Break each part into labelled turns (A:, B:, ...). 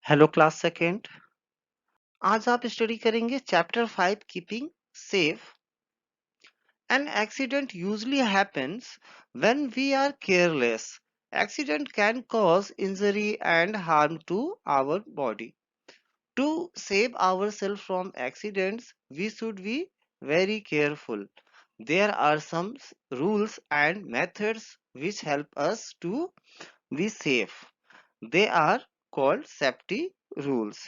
A: Hello class second. आज आप study करेंगे chapter 5 keeping safe. An accident usually happens when we are careless. Accident can cause injury and harm to our body. To save ourselves from accidents, we should be very careful. There are some rules and methods which help us to be safe. They are called safety rules.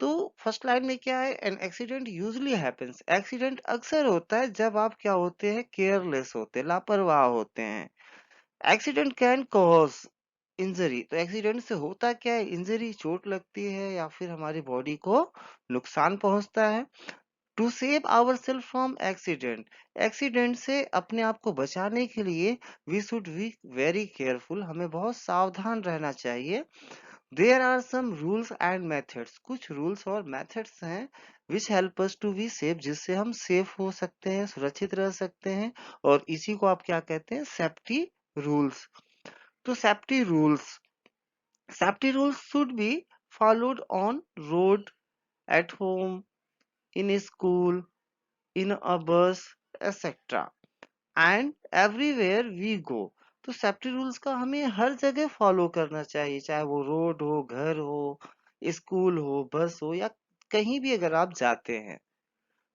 A: तो first line में क्या है? An accident usually happens. Accident अक्सर होता है जब आप क्या होते हैं? केयरलेस होते हैं, लापरवाह होते हैं। Accident can cause injury. तो एक्सीडेंट से होता क्या है? इंजरी, चोट लगती है या फिर हमारी बॉडी को नुकसान पहुंचता है। To save our self from accident, accident से अपने आप को बचाने के लिए we should be very careful, हमें बहुत सावधान रहना चाहिए। There are some rules and methods, कुछ रूल्स और मेथड्स हैं which help us to be safe, जिससे हम सेफ हो सकते हैं, सुरक्षित रह सकते हैं। और इसी को आप क्या कहते हैं? Safety rules. तो safety rules should be followed on road, at home, in school, in a bus, etcetera, and everywhere we go. तो सेफ्टी रूल्स का हमें हर जगह फॉलो करना चाहिए, चाहे वो रोड हो, घर हो, स्कूल हो, बस हो, या कहीं भी अगर आप जाते हैं।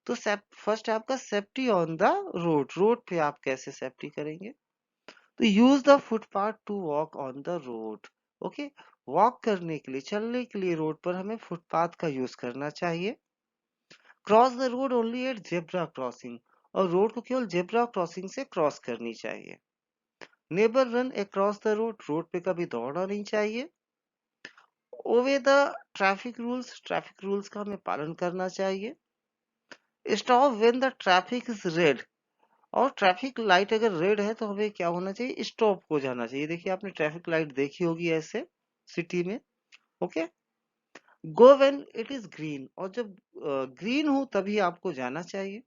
A: तो फर्स्ट है आपका safety on the road. Road पे आप कैसे सेफ्टी करेंगे? तो use the footpath to walk on the road. Okay, walk करने के लिए, चलने के लिए रोड पर हमें फुटपाथ का यूज करना चाहिए। Cross the road only at zebra crossing, और रोड को केवल जेब्रा क्रॉसिंग से क्रॉस करनी चाहिए। Never run across the road, road पे कभी दौड़ना नहीं चाहिए। ओवे द ट्रैफिक रूल्स का हमें पालन करना चाहिए। Stop when the traffic is red, और ट्रैफिक लाइट अगर रेड है तो हमें क्या होना चाहिए? स्टॉप हो जाना चाहिए। देखिए, आपने ट्रैफिक लाइट देखी होगी ऐसे सिटी में। Okay, go when it is green, और जब ग्रीन हो तभी आपको जाना चाहिए।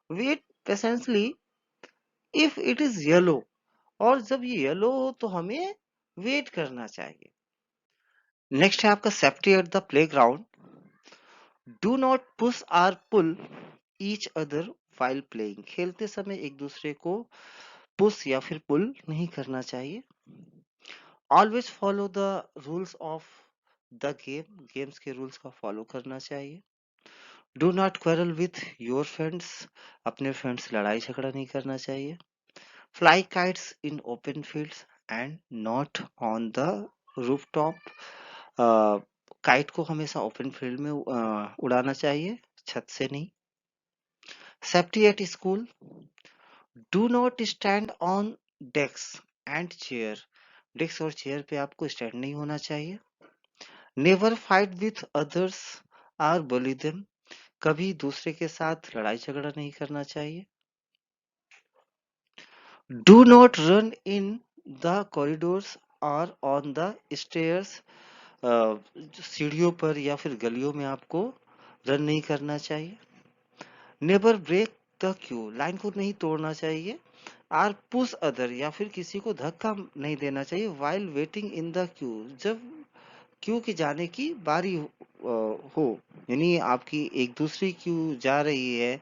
A: Wait patiently if it is yellow, और जब ये येलो हो तो हमें वेट करना चाहिए। नेक्स्ट है आपका safety at the playground. Do not push or pull each other while playing, खेलते समय एक दूसरे को पुश या फिर पुल नहीं करना चाहिए। Always follow the rules of the game, games के रूल्स का फॉलो करना चाहिए। Do not quarrel with your friends, अपने फ्रेंड्स से लड़ाई झगड़ा नहीं करना चाहिए। Fly kites in open fields and not on the rooftop, kite को हमेशा ओपन फील्ड में उड़ाना चाहिए, छत से नहीं। Safety at school, do not stand on desk and chair, desk और चेयर पे आपको स्टैंड नहीं होना चाहिए। Never fight with others or bully them, कभी दूसरे के साथ लड़ाई झगड़ा नहीं करना चाहिए। Do not run in the corridors और ऑन द स्टेयर्स, सीढ़ियों पर या फिर गलियों में आपको रन नहीं करना चाहिए। Never break the queue, line को नहीं तोड़ना चाहिए। आर पुश अदर, या फिर किसी को धक्का नहीं देना चाहिए। While waiting in the Q, जब क्यू के जाने की बारी हो, यानी आपकी एक दूसरी क्यू जा रही है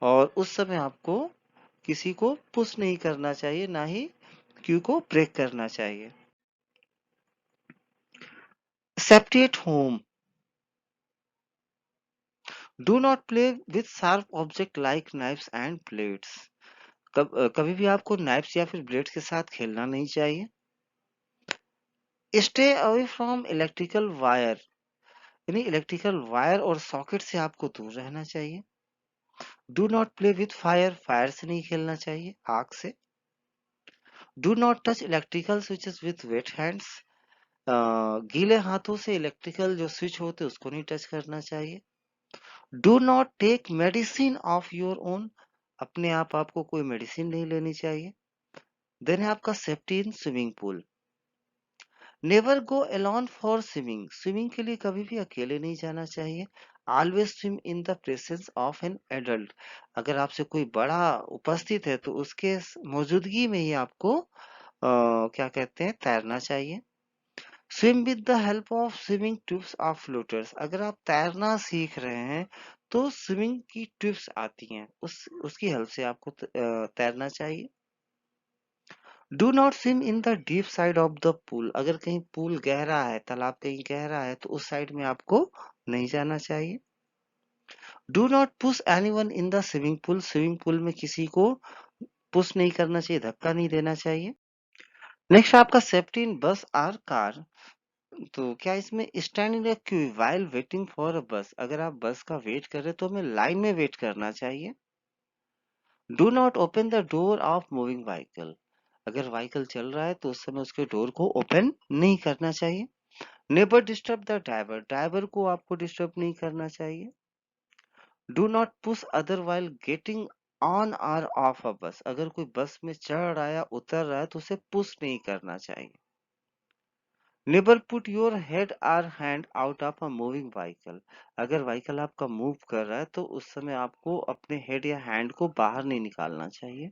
A: और उस समय आपको किसी को पुश नहीं करना चाहिए, ना ही क्यू को ब्रेक करना चाहिए। Safety at home, do not play with sharp object like knifes and blades, कभी भी आपको नाइफ्स या फिर ब्लेड्स के साथ खेलना नहीं चाहिए। Stay away from electrical wire, यानी इलेक्ट्रिकल वायर और सॉकेट से आपको दूर रहना चाहिए। Do not play with fire, fire से नहीं खेलना चाहिए, आग से। Do not touch electrical switches with wet hands, गीले हाथों से इलेक्ट्रिकल जो स्विच होते हैं उसको नहीं टच करना चाहिए। Do not take medicine of your own, अपने आप आपको कोई मेडिसिन नहीं लेनी चाहिए। देन है आपका safety in swimming pool. Never go alone for swimming, swimming के लिए कभी भी अकेले नहीं जाना चाहिए। Always swim in the presence of an adult, अगर आपसे कोई बड़ा उपस्थित है तो उसके मौजूदगी में ही आपको क्या कहते हैं, तैरना चाहिए। Swim with the help of swimming tubes और फ्लोटर्स। अगर आप तैरना सीख रहे हैं तो स्विमिंग की ट्यूब्स आती हैं, उसकी हेल्प से आपको तैरना चाहिए। Do not swim in the deep side of the pool. अगर कहीं पूल गहरा है, तालाब कहीं गहरा है, तो उस साइड में आपको नहीं जाना चाहिए। Do not push anyone in the swimming pool. Swimming pool में किसी को पुश नहीं करना चाहिए, धक्का नहीं देना चाहिए। नेक्स्ट आपका सेफ्टी इन बस और कार। तो क्या इसमें stand in Q while waiting for a बस। अगर आप बस का वेट कर रहे हैं तो हमें लाइन में वेट करना चाहिए। Do not open the door of moving vehicle. अगर व्हीकल चल रहा है तो उस समय उसके डोर को ओपन नहीं करना चाहिए। Never disturb the driver. Driver को आपको डिस्टर्ब नहीं करना चाहिए। Do not push other while getting on और ऑफ अ बस। अगर कोई बस में चढ़ रहा है या उतर रहा है तो उसे पुश नहीं करना चाहिए। नेवर पुट योर हेड और hand out of a moving vehicle. अगर व्हीकल आपका मूव कर रहा है तो उस समय आपको अपने हेड या हैंड को बाहर नहीं निकालना चाहिए।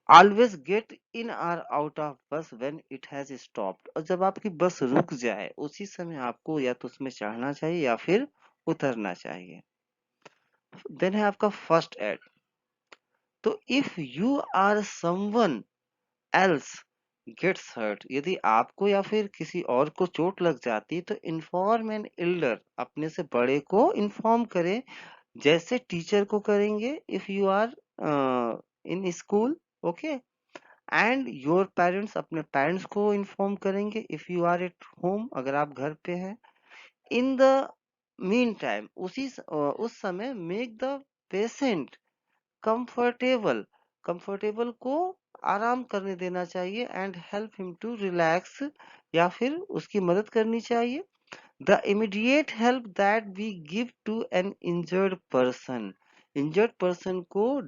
A: ऑलवेज गेट इन और आउट ऑफ बस व्हेन इट हैज स्टॉप्ड। और जब आपकी बस रुक जाए उसी समय आपको या तो उसमें चढ़ना चाहिए या फिर उतरना चाहिए। देन है आपका फर्स्ट एड। तो if you are someone else gets hurt. यदि आपको या फिर किसी और को चोट लग जाती है तो इन्फॉर्म एन एल्डर। अपने से बड़े को इन्फॉर्म करें, जैसे टीचर को करेंगे if you are in school. Okay. And your parents, अपने पेरेंट्स को इन्फॉर्म करेंगे if you are at home, अगर आप घर पे हैं। इन द मीन टाइम, उस समय make the patient comfortable. Comfortable को आराम करने देना चाहिए। And help him to relax, या फिर उसकी मदद करनी चाहिए। The immediate help that we give to an injured person. Injured person को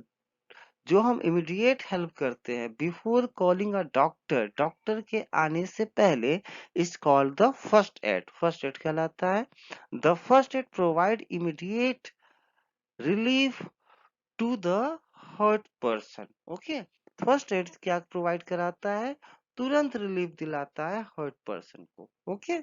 A: जो हम इमीडिएट हेल्प करते हैं before calling a doctor, doctor के आने से पहले, is called the first aid. First aid कहलाता है। The first aid provide immediate relief to the hurt person. Okay. First aid क्या प्रोवाइड कराता है? तुरंत रिलीफ दिलाता है हर्ट पर्सन को। ओके।